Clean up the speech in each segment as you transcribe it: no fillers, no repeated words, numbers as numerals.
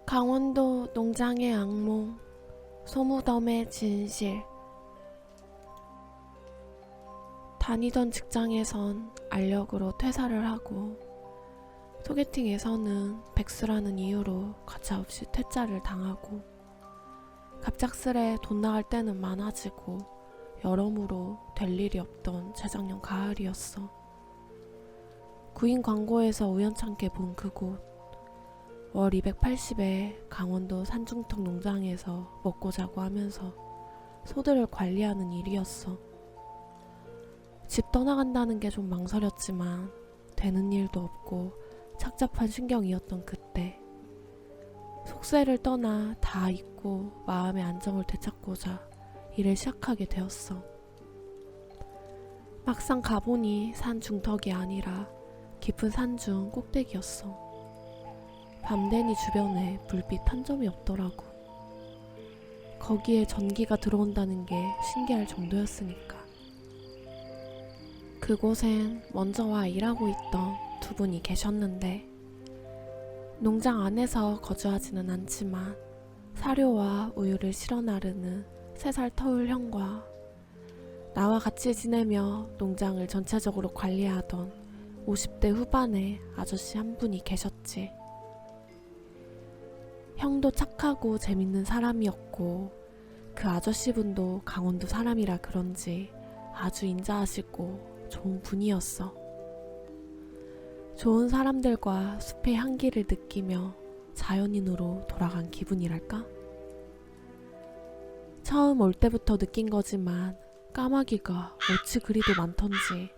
강원도 농장의 악몽, 소무덤의 진실. 다니던 직장에선 알력으로 퇴사를 하고 소개팅에서는 백수라는 이유로 가차없이 퇴짜를 당하고 갑작스레 돈 나갈 때는 많아지고 여러모로 될 일이 없던 재작년 가을이었어. 구인 광고에서 우연찮게 본 그곳, 월 280에 강원도 산중턱 농장에서 먹고 자고 하면서 소들을 관리하는 일이었어. 집 떠나간다는 게 좀 망설였지만 되는 일도 없고 착잡한 신경이었던 그때, 속세를 떠나 다 잊고 마음의 안정을 되찾고자 일을 시작하게 되었어. 막상 가보니 산 중턱이 아니라 깊은 산중 꼭대기였어. 밤되니 주변에 불빛 한 점이 없더라고. 거기에 전기가 들어온다는 게 신기할 정도였으니까. 그곳엔 먼저 와 일하고 있던 두 분이 계셨는데, 농장 안에서 거주하지는 않지만 사료와 우유를 실어 나르는 3살 터울 형과 나와 같이 지내며 농장을 전체적으로 관리하던 50대 후반의 아저씨 한 분이 계셨지. 형도 착하고 재밌는 사람이었고 그 아저씨분도 강원도 사람이라 그런지 아주 인자하시고 좋은 분이었어. 좋은 사람들과 숲의 향기를 느끼며 자연인으로 돌아간 기분이랄까? 처음 올 때부터 느낀 거지만 까마귀가 어찌 그리도 많던지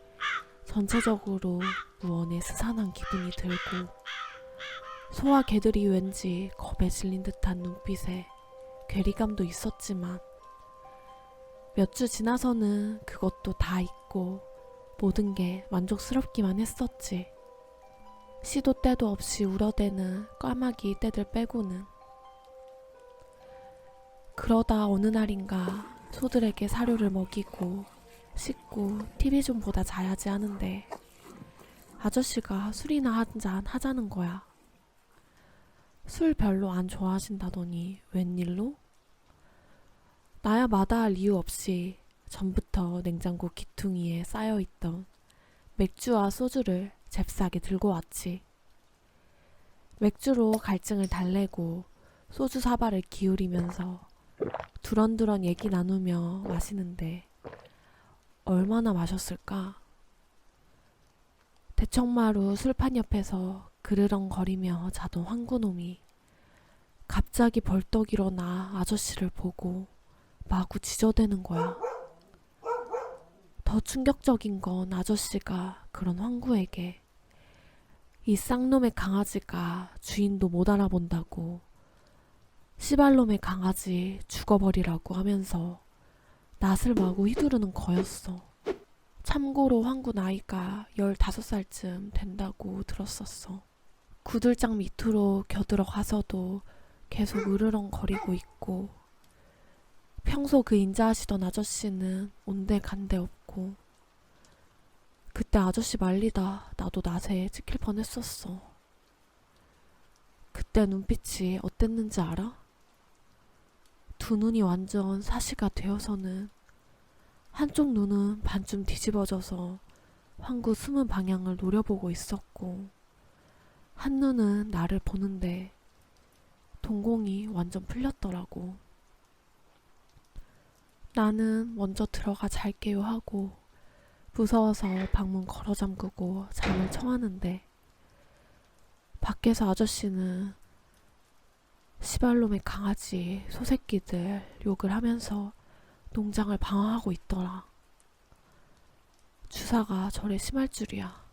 전체적으로 무언에 스산한 기분이 들고, 소와 개들이 왠지 겁에 질린 듯한 눈빛에 괴리감도 있었지만 몇 주 지나서는 그것도 다 잊고 모든 게 만족스럽기만 했었지. 시도 때도 없이 울어대는 까마귀 떼들 빼고는. 그러다 어느 날인가 소들에게 사료를 먹이고 씻고 TV 좀 보다 자야지 하는데 아저씨가 술이나 한잔 하자는 거야. 술 별로 안 좋아하신다더니 웬일로? 나야 마다할 이유 없이 전부터 냉장고 기퉁이에 쌓여있던 맥주와 소주를 잽싸게 들고 왔지. 맥주로 갈증을 달래고 소주 사발을 기울이면서 두런두런 얘기 나누며 마시는데 얼마나 마셨을까? 대청마루 술판 옆에서 그르렁거리며 자던 황구놈이 갑자기 벌떡 일어나 아저씨를 보고 마구 지저대는 거야. 더 충격적인 건 아저씨가 그런 황구에게 이 쌍놈의 강아지가 주인도 못 알아본다고 씨발놈의 강아지 죽어버리라고 하면서 낯을 마구 휘두르는 거였어. 참고로 황구 나이가 15살쯤 된다고 들었었어. 구들장 밑으로 겨들어가서도 계속 으르렁거리고 있고, 평소 그 인자하시던 아저씨는 온데간데 없고, 그때 아저씨 말리다 나도 낫에 찍힐 뻔했었어. 그때 눈빛이 어땠는지 알아? 두 눈이 완전 사시가 되어서는 한쪽 눈은 반쯤 뒤집어져서 황구 숨은 방향을 노려보고 있었고, 한 눈은 나를 보는데 동공이 완전 풀렸더라고. 나는 먼저 들어가 잘게요 하고 무서워서 방문 걸어 잠그고 잠을 청하는데, 밖에서 아저씨는 시발놈의 강아지, 소새끼들 욕을 하면서 농장을 방어하고 있더라. 주사가 저래 심할 줄이야.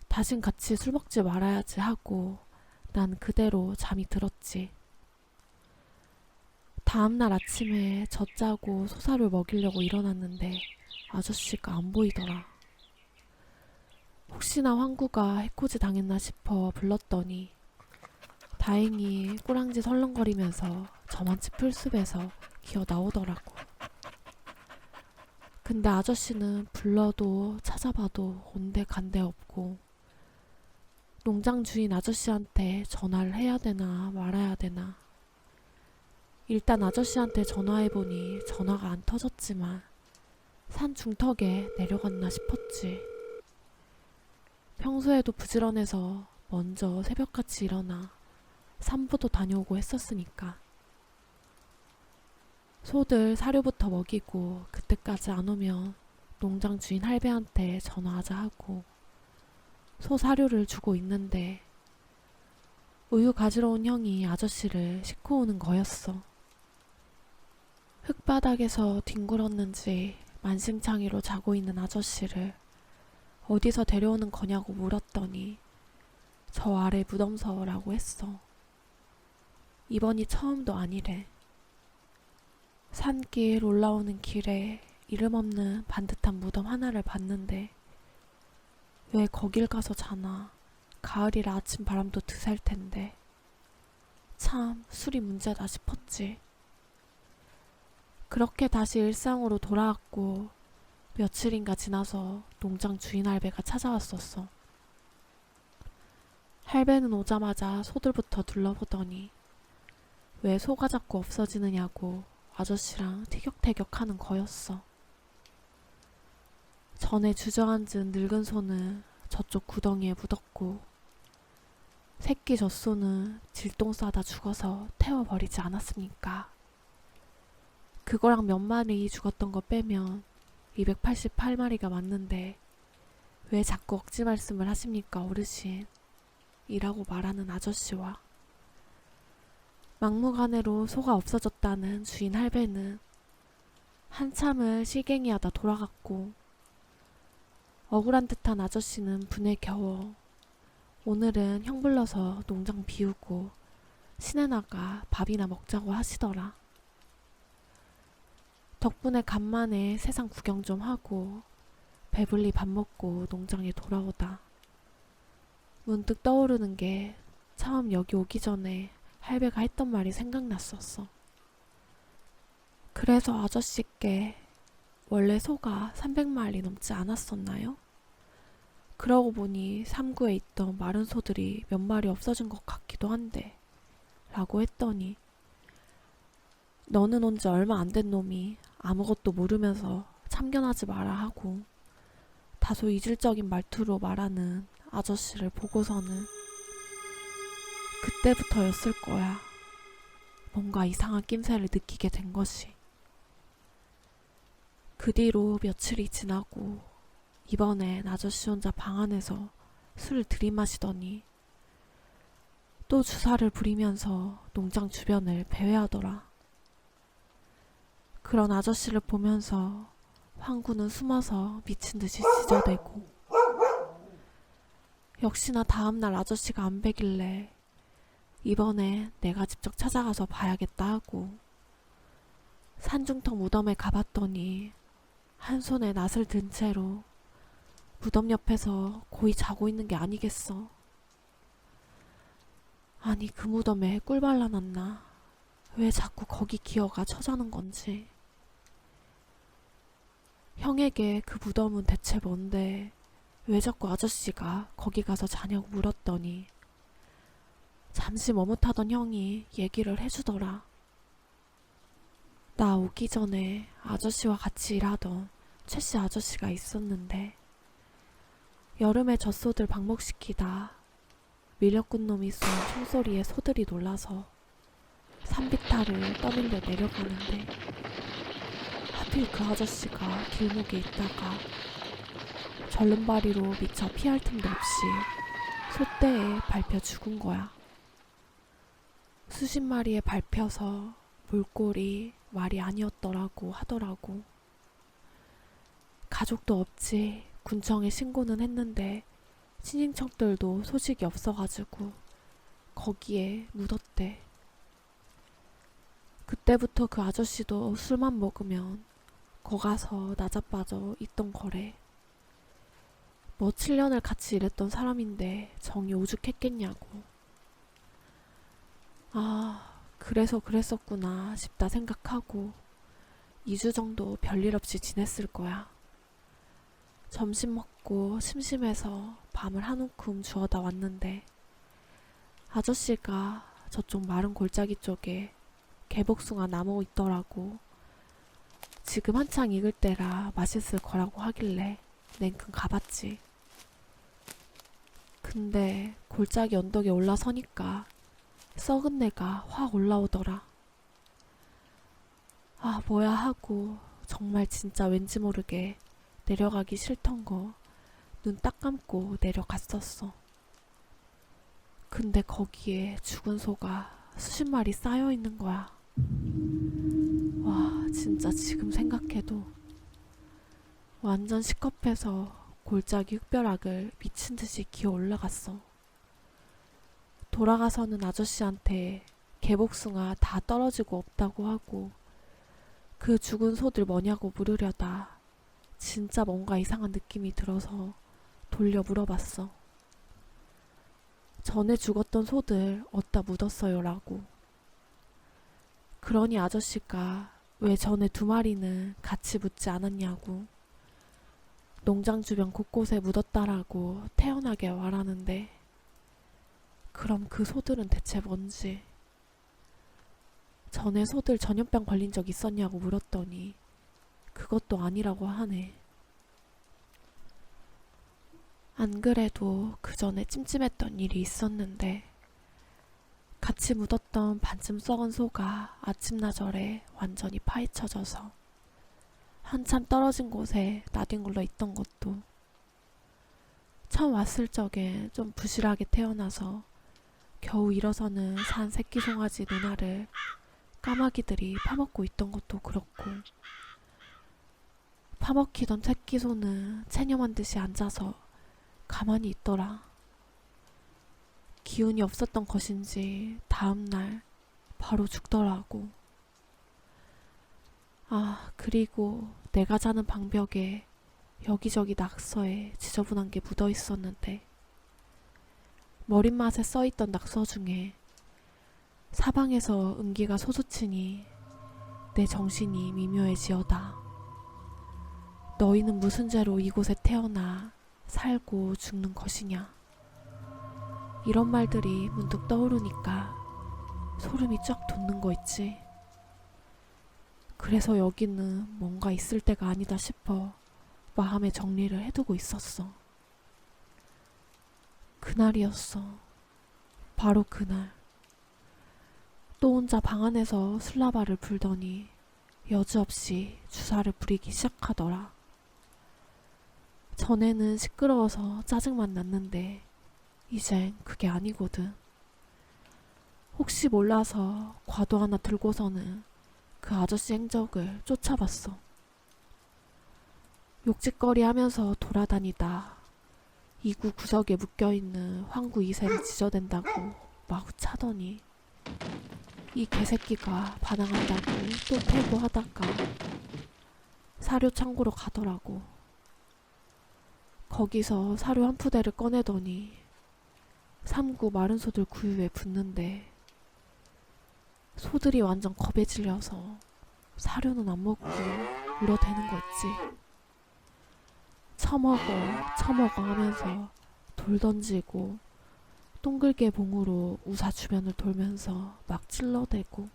다신 같이 술 먹지 말아야지 하고 난 그대로 잠이 들었지. 다음날 아침에 젖자고 소사를 먹이려고 일어났는데 아저씨가 안 보이더라. 혹시나 황구가 해코지 당했나 싶어 불렀더니 다행히 꼬랑지 설렁거리면서 저만치 풀숲에서 기어 나오더라고. 근데 아저씨는 불러도 찾아봐도 온데간데 없고 농장 주인 아저씨한테 전화를 해야 되나 말아야 되나. 일단 아저씨한테 전화해보니 전화가 안 터졌지만 산 중턱에 내려갔나 싶었지. 평소에도 부지런해서 먼저 새벽같이 일어나 산보도 다녀오고 했었으니까. 소들 사료부터 먹이고 그때까지 안 오면 농장 주인 할배한테 전화하자 하고 소 사료를 주고 있는데 우유 가지러 온 형이 아저씨를 싣고 오는 거였어. 흙바닥에서 뒹굴었는지 만신창이로 자고 있는 아저씨를 어디서 데려오는 거냐고 물었더니 저 아래 무덤서라고 했어. 이번이 처음도 아니래. 산길 올라오는 길에 이름 없는 반듯한 무덤 하나를 봤는데 왜 거길 가서 자나. 가을이라 아침 바람도 드셀 텐데. 참 술이 문제다 싶었지. 그렇게 다시 일상으로 돌아왔고 며칠인가 지나서 농장 주인 할배가 찾아왔었어. 할배는 오자마자 소들부터 둘러보더니 왜 소가 자꾸 없어지느냐고 아저씨랑 티격태격하는 거였어. 전에 주저앉은 늙은 소는 저쪽 구덩이에 묻었고 새끼 젖소는 질동 싸다 죽어서 태워버리지 않았습니까? 그거랑 몇 마리 죽었던 거 빼면 288마리가 맞는데 왜 자꾸 억지 말씀을 하십니까 어르신? 이라고 말하는 아저씨와 막무가내로 소가 없어졌다는 주인 할배는 한참을 실갱이하다 돌아갔고 억울한 듯한 아저씨는 분에 겨워 오늘은 형 불러서 농장 비우고 시내 나가 밥이나 먹자고 하시더라. 덕분에 간만에 세상 구경 좀 하고 배불리 밥 먹고 농장에 돌아오다 문득 떠오르는 게 처음 여기 오기 전에 할배가 했던 말이 생각났었어. 그래서 아저씨께 원래 소가 300마리 넘지 않았었나요? 그러고 보니 삼구에 있던 마른 소들이 몇 마리 없어진 것 같기도 한데 라고 했더니 너는 온 지 얼마 안 된 놈이 아무것도 모르면서 참견하지 마라 하고 다소 이질적인 말투로 말하는 아저씨를 보고서는 그때부터였을 거야. 뭔가 이상한 낌새를 느끼게 된 것이. 그 뒤로 며칠이 지나고 이번엔 아저씨 혼자 방 안에서 술을 들이마시더니 또 주사를 부리면서 농장 주변을 배회하더라. 그런 아저씨를 보면서 황구는 숨어서 미친 듯이 지저대고 역시나 다음날 아저씨가 안 배길래 이번에 내가 직접 찾아가서 봐야겠다 하고 산중턱 무덤에 가봤더니 한 손에 낫을 든 채로 무덤 옆에서 고이 자고 있는 게 아니겠어. 아니 그 무덤에 꿀 발라놨나. 왜 자꾸 거기 기어가 처자는 건지. 형에게 그 무덤은 대체 뭔데 왜 자꾸 아저씨가 거기 가서 자냐고 물었더니 잠시 머뭇하던 형이 얘기를 해주더라. 나 오기 전에 아저씨와 같이 일하던 최씨 아저씨가 있었는데 여름에 젖소들 방목시키다 밀렵꾼 놈이 쏜 총소리에 소들이 놀라서 산비탈을 떠밀려 내려가는데 하필 그 아저씨가 길목에 있다가 절름발이로 미처 피할 틈도 없이 소떼에 밟혀 죽은 거야. 수십 마리에 밟혀서 물골이 말이 아니었더라고 하더라고. 가족도 없지. 군청에 신고는 했는데 친인척들도 소식이 없어가지고 거기에 묻었대. 그때부터 그 아저씨도 술만 먹으면 거 가서 나자빠져 있던 거래. 뭐 7년을 같이 일했던 사람인데 정이 오죽했겠냐고. 아, 그래서 그랬었구나 싶다 생각하고 2주 정도 별일 없이 지냈을 거야. 점심 먹고 심심해서 밤을 한 움큼 주워다 왔는데 아저씨가 저쪽 마른 골짜기 쪽에 개복숭아 나무 있더라고. 지금 한창 익을 때라 맛있을 거라고 하길래 냉큼 가봤지. 근데 골짜기 언덕에 올라서니까 썩은 내가 확 올라오더라. 아, 뭐야 하고 정말 진짜 왠지 모르게 내려가기 싫던 거 눈 딱 감고 내려갔었어. 근데 거기에 죽은 소가 수십 마리 쌓여 있는 거야. 와, 진짜 지금 생각해도 완전 시겁해서 골짜기 흙벼락을 미친 듯이 기어 올라갔어. 돌아가서는 아저씨한테 개복숭아 다 떨어지고 없다고 하고 그 죽은 소들 뭐냐고 물으려다 진짜 뭔가 이상한 느낌이 들어서 돌려 물어봤어. 전에 죽었던 소들 어디다 묻었어요? 라고. 그러니 아저씨가 왜 전에 2마리는 같이 묻지 않았냐고. 농장 주변 곳곳에 묻었다라고 태연하게 말하는데 그럼 그 소들은 대체 뭔지. 전에 소들 전염병 걸린 적 있었냐고 물었더니 그것도 아니라고 하네. 안 그래도 그 전에 찜찜했던 일이 있었는데 같이 묻었던 반쯤 썩은 소가 아침나절에 완전히 파헤쳐져서 한참 떨어진 곳에 나뒹굴러 있던 것도 처음 왔을 적엔 좀 부실하게 태어나서 겨우 일어서는 산 새끼 송아지 누나를 까마귀들이 파먹고 있던 것도 그렇고 파먹히던 새끼 소는 체념한 듯이 앉아서 가만히 있더라. 기운이 없었던 것인지 다음날 바로 죽더라고. 아, 그리고 내가 자는 방벽에 여기저기 낙서에 지저분한 게 묻어 있었는데 머릿맛에 써있던 낙서 중에 사방에서 음기가 솟우치니 내 정신이 미묘해지어다. 너희는 무슨 죄로 이곳에 태어나 살고 죽는 것이냐. 이런 말들이 문득 떠오르니까 소름이 쫙 돋는 거 있지. 그래서 여기는 뭔가 있을 때가 아니다 싶어 마음의 정리를 해두고 있었어. 그날이었어. 바로 그날. 또 혼자 방 안에서 슬라바를 불더니 여지없이 주사를 부리기 시작하더라. 전에는 시끄러워서 짜증만 났는데 이젠 그게 아니거든. 혹시 몰라서 과도 하나 들고서는 그 아저씨 행적을 쫓아봤어. 욕짓거리 하면서 돌아다니다 이구 구석에 묶여있는 황구 2세를 지저댄다고 마구 차더니 이 개새끼가 반항한다고 또 패고 하다가 사료 창고로 가더라고. 거기서 사료 한 푸대를 꺼내더니 3구 마른 소들 구유에 붓는데 소들이 완전 겁에 질려서 사료는 안 먹고 울어대는 거 있지. 처먹어 하면서 돌 던지고 동글게 봉으로 우사 주변을 돌면서 막 찔러대고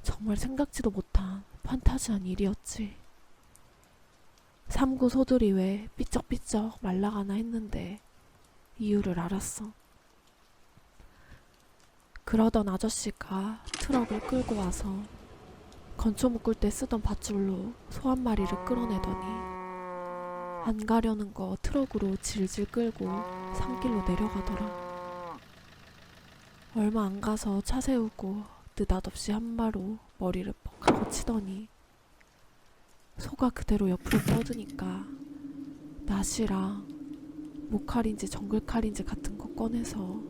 정말 생각지도 못한 판타지한 일이었지. 3구 소들이 왜 삐쩍삐쩍 말라가나 했는데 이유를 알았어. 그러던 아저씨가 트럭을 끌고 와서 건초 묶을 때 쓰던 밧줄로 소 한 마리를 끌어내더니 안 가려는 거 트럭으로 질질 끌고 산길로 내려가더라. 얼마 안 가서 차 세우고 느닷없이 한 바로 머리를 퍽 하고 치더니 소가 그대로 옆으로 뻗으니까 낫이랑 목칼인지 정글칼인지 같은 거 꺼내서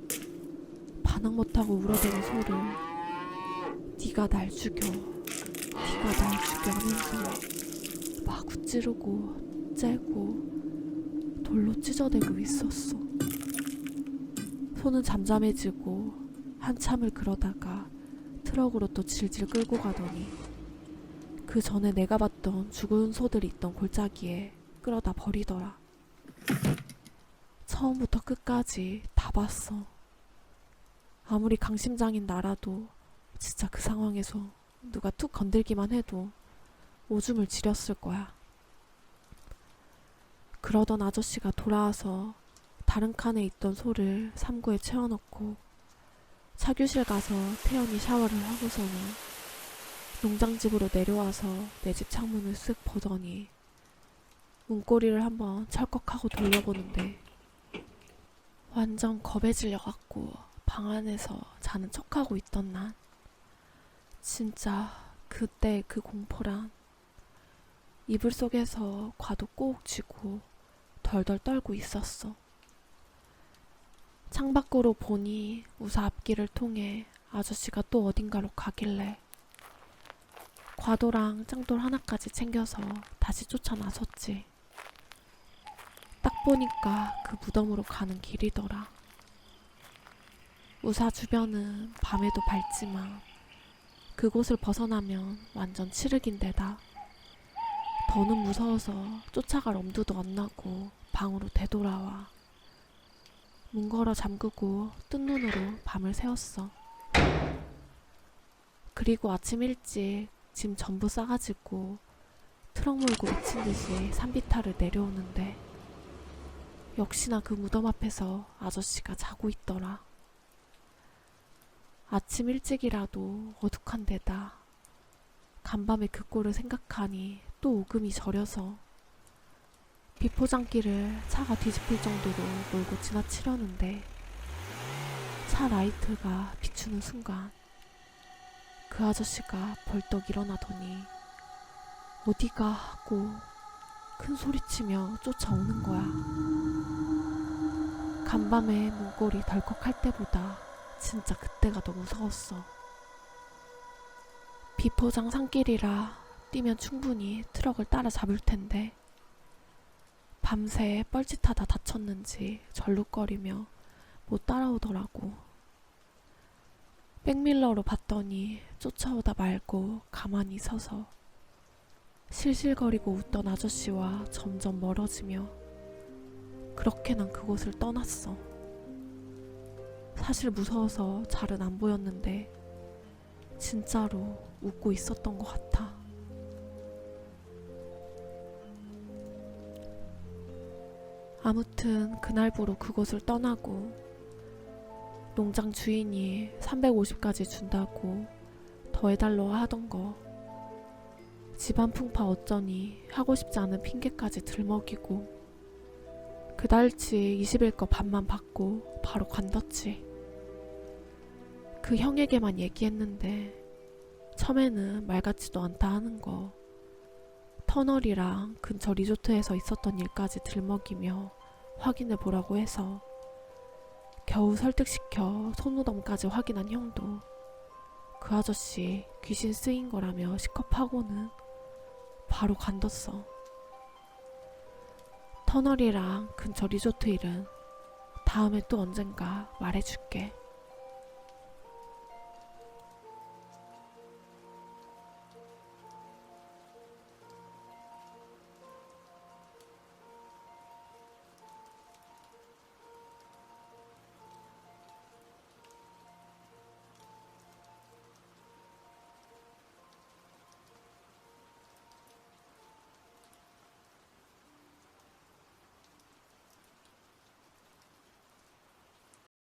반항 못하고 울어대는 소를 네가 날 죽여 하면서 마구 찌르고 째고 돌로 찢어대고 있었어. 소는 잠잠해지고 한참을 그러다가 트럭으로 또 질질 끌고 가더니 그 전에 내가 봤던 죽은 소들이 있던 골짜기에 끌어다 버리더라. 처음부터 끝까지 다 봤어. 아무리 강심장인 나라도 진짜 그 상황에서 누가 툭 건들기만 해도 오줌을 지렸을 거야. 그러던 아저씨가 돌아와서 다른 칸에 있던 소를 삼구에 채워넣고 차교실 가서 태연이 샤워를 하고서는 농장집으로 내려와서 내 집 창문을 쓱 보더니 문고리를 한번 철컥하고 돌려보는데 완전 겁에 질려갖고 방 안에서 자는 척하고 있던 난 진짜 그때 그 공포란 이불 속에서 과도 꼭 쥐고 덜덜 떨고 있었어. 창밖으로 보니 우사 앞길을 통해 아저씨가 또 어딘가로 가길래 과도랑 짱돌 하나까지 챙겨서 다시 쫓아 나섰지. 딱 보니까 그 무덤으로 가는 길이더라. 우사 주변은 밤에도 밝지만 그곳을 벗어나면 완전 칠흑인데다 더는 무서워서 쫓아갈 엄두도 안 나고 방으로 되돌아와 문 걸어 잠그고 뜬 눈으로 밤을 새웠어. 그리고 아침 일찍 짐 전부 싸가지고 트럭 몰고 미친 듯이 산비탈을 내려오는데 역시나 그 무덤 앞에서 아저씨가 자고 있더라. 아침 일찍이라도 어둑한 데다 간밤에 그 꼴을 생각하니 또 오금이 저려서 비포장길을 차가 뒤집힐 정도로 몰고 지나치려는데 차 라이트가 비추는 순간 그 아저씨가 벌떡 일어나더니 어디가 하고 큰 소리치며 쫓아오는 거야. 간밤에 문고리 덜컥할 때보다 진짜 그때가 더 무서웠어. 비포장 산길이라 뛰면 충분히 트럭을 따라잡을 텐데 밤새 뻘짓하다 다쳤는지 절룩거리며 못 따라오더라고. 백밀러로 봤더니 쫓아오다 말고 가만히 서서 실실거리고 웃던 아저씨와 점점 멀어지며 그렇게 난 그곳을 떠났어. 사실 무서워서 잘은 안 보였는데 진짜로 웃고 있었던 것 같아. 아무튼 그날부로 그곳을 떠나고 농장 주인이 350까지 준다고 더해달러 하던 거 집안 풍파 어쩌니 하고 싶지 않은 핑계까지 들먹이고 그 달치 20일 거 반만 받고 바로 관뒀지. 그 형에게만 얘기했는데 처음에는 말 같지도 않다 하는 거 터널이랑 근처 리조트에서 있었던 일까지 들먹이며 확인해 보라고 해서 겨우 설득시켜 손무덤까지 확인한 형도 그 아저씨 귀신 쓰인 거라며 시겁하고는 바로 관뒀어. 터널이랑 근처 리조트 일은 다음에 또 언젠가 말해줄게.